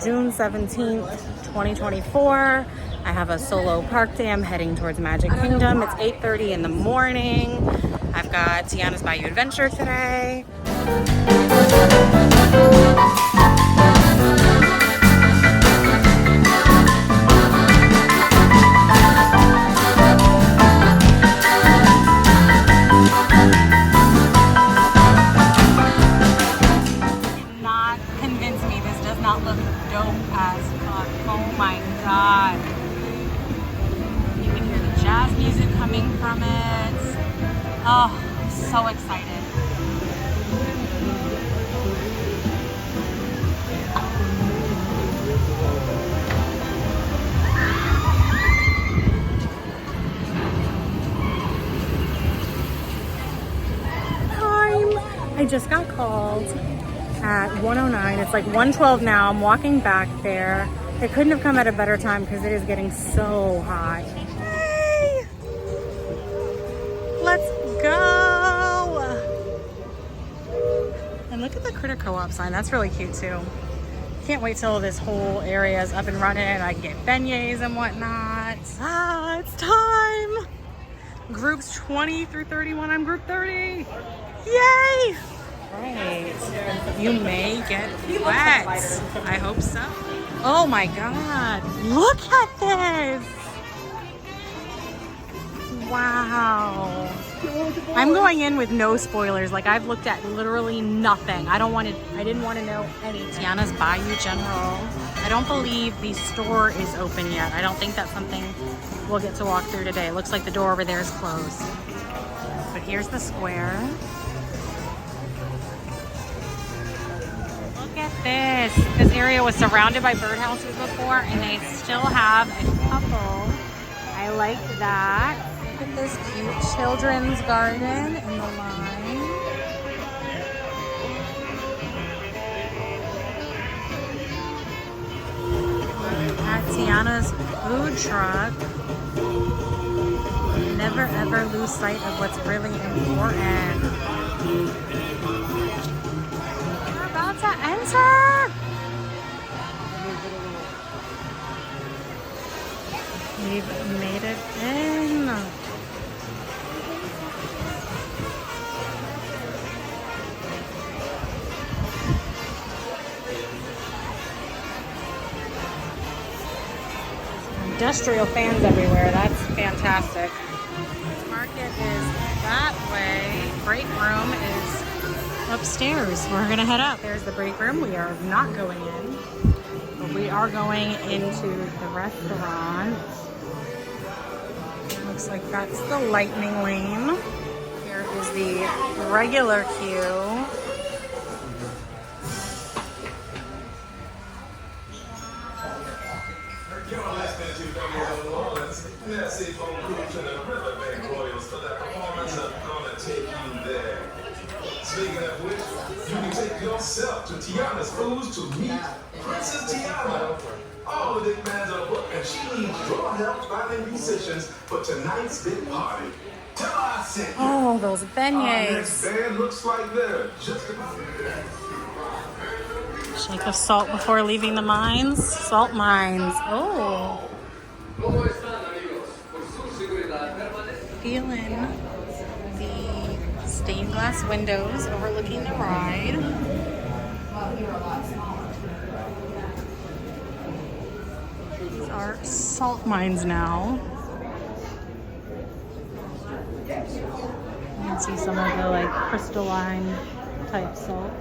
June 17th, 2024. I have a solo park day. I'm heading towards Magic Kingdom. It's 8:30 in the morning. I've got Tiana's Bayou Adventure today. Cannot convince me this does not look dope as fuck. Oh my god. You can hear the jazz music coming from it. Oh, I'm so excited. I just got called at 1:09. It's like 1:12 now. I'm walking back there. It couldn't have come at a better time because it is getting so hot. Hey! Let's go! And look at the Critter Co-op sign. That's really cute too. Can't wait till this whole area is up and running and I can get beignets and whatnot. Ah, it's time! Groups 20 through 31. I'm group 30. Yay! Right. You may get wet. I hope so. Oh my god. Look at this. Wow. I'm going in with no spoilers. Like, I've looked at literally nothing. I didn't want to know any. Tiana's Bayou General. I don't believe the store is open yet. I don't think that's something we'll get to walk through today. It looks like the door over there is closed. But here's the square. Look at this. This area was surrounded by birdhouses before, and they still have a couple. I like that. Look at this cute children's garden in the line. At Tiana's food truck. Never ever lose sight of what's really important. We're about to enter. We've made it in. Industrial fans everywhere. That's fantastic. Market is that way. Break room is upstairs. We're gonna head up. There's the break room. We are not going in, but we are going into the restaurant. Looks like that's the lightning lane. Here is the regular queue. Merci beaucoup to the Riverbank Royals for that performance. I'm gonna take you there. Speaking of which, you can take yourself to Tiana's Foods to meet Princess Tiana. All the big bands are booked, and she needs your help finding musicians for tonight's big party. Tell her I sent you. Oh, those beignets. This band looks like they're just about there. Shake of salt before leaving the mines. Salt mines. Oh. Feeling the stained glass windows overlooking the ride. These are salt mines now. You can see some of the like crystalline type salt.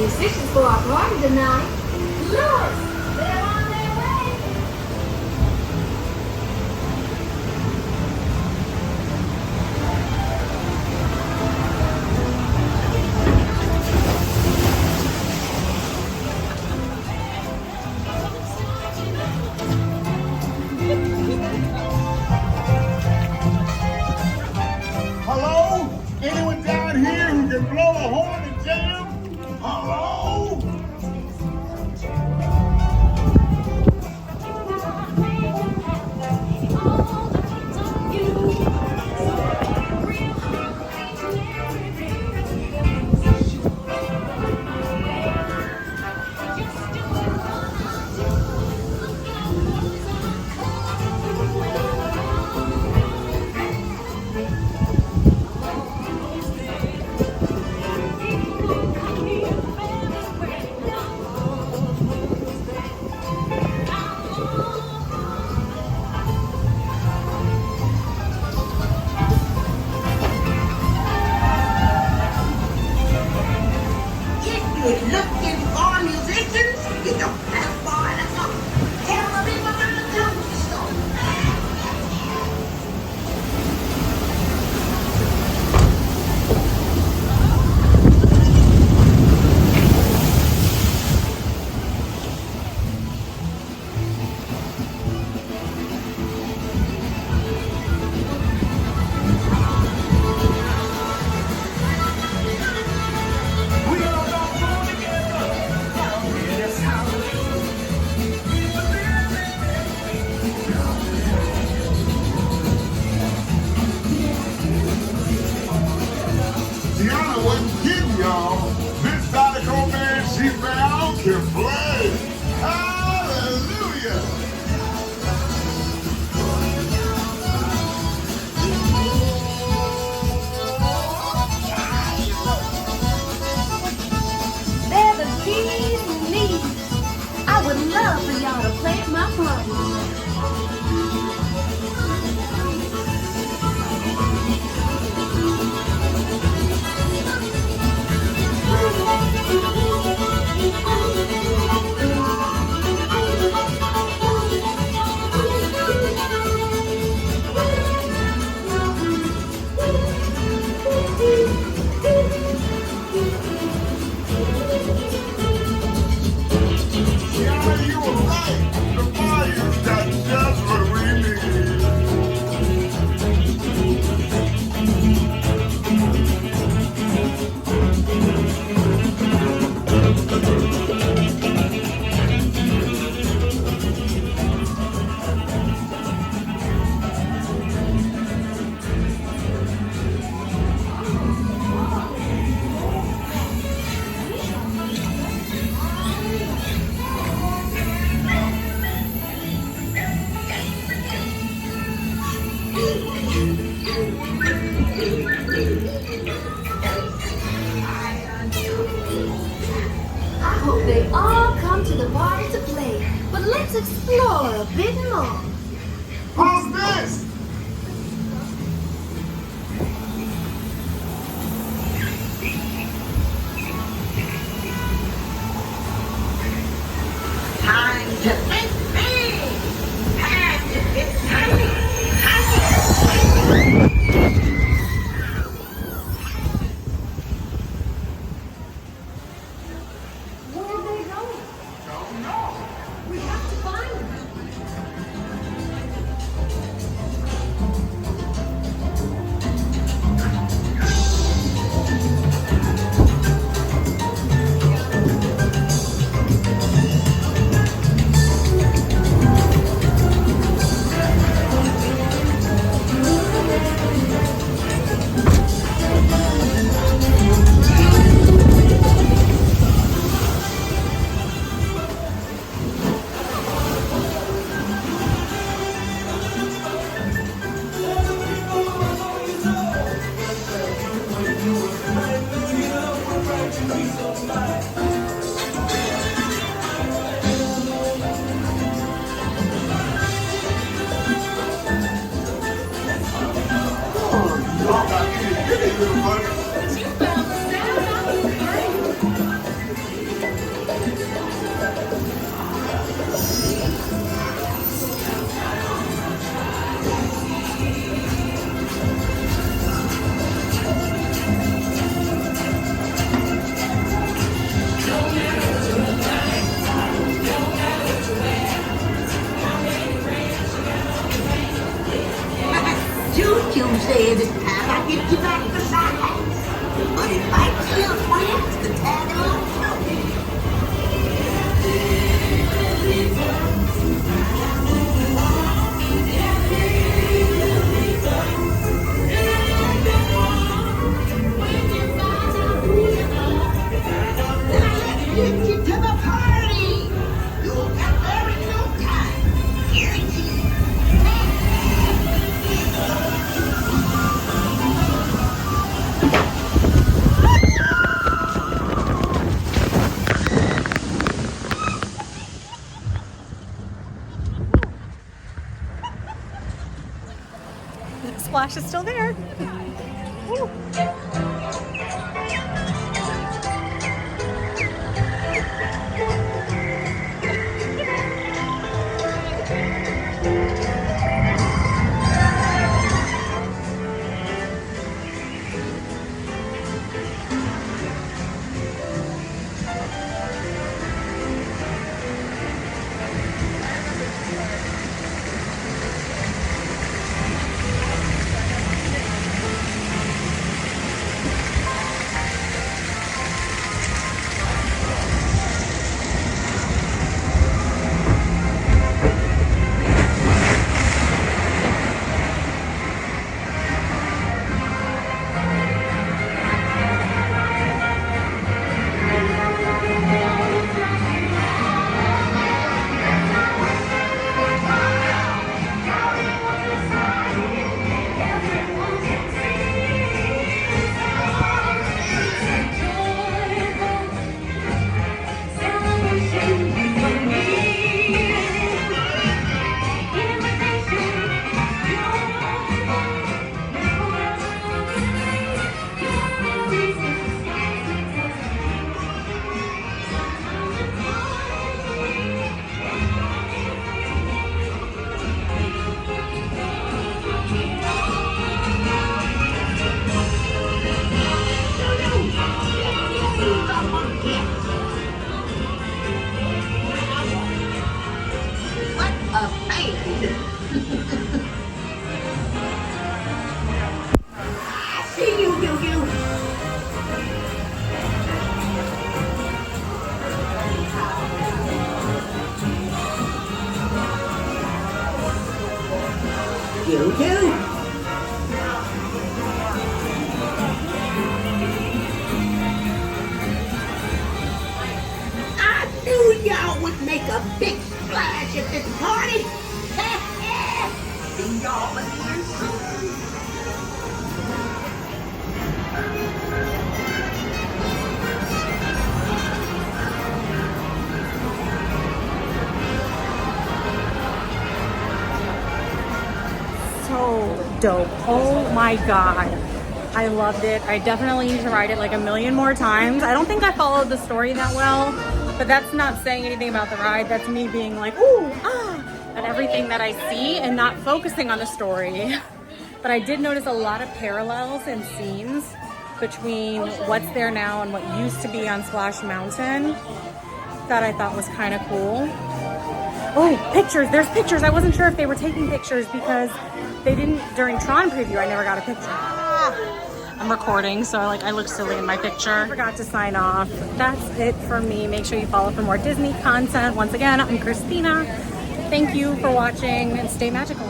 musicians for our party tonight. Look, they're on their way. Hello? Anyone down here who can blow a horn and jam? Hello? If you're looking for musicians, you don't have far to go. Tell them about the country store. We all gonna go together. That's how we do. Tiana wasn't kidding, y'all. This Zydeco band she found can play. Hallelujah. They're the keys we need. I would love for y'all to play at my party. Tiana, you were right. The Bayou's got just what we need. I hope they all come to the party to play, but let's explore a bit more. Who's this? Time to think big. Time to get tiny. Where are they going? Don't know. We have to find them. Y'all got itty bitty little buddy. You found the sound of the Tuesday every time I get you back beside. But it might kill friends to tag along too. Get you to the party. You'll get there in no time. Guaranteed. The splash is still there. Woo. I knew y'all would make a big splash at this party. See y'all again soon. So dope. Oh my god. I loved it. I definitely need to ride it like a million more times. I don't think I followed the story that well, but that's not saying anything about the ride. That's me being like, ooh, at everything that I see and not focusing on the story. But I did notice a lot of parallels and scenes between what's there now and what used to be on Splash Mountain that I thought was kind of cool. Oh, pictures. There's pictures. I wasn't sure if they were taking pictures because they didn't, during Tron preview, I never got a picture. I'm recording, so I look silly in my picture. I forgot to sign off. That's it for me. Make sure you follow for more Disney content. Once again, I'm Christina. Thank you for watching and stay magical.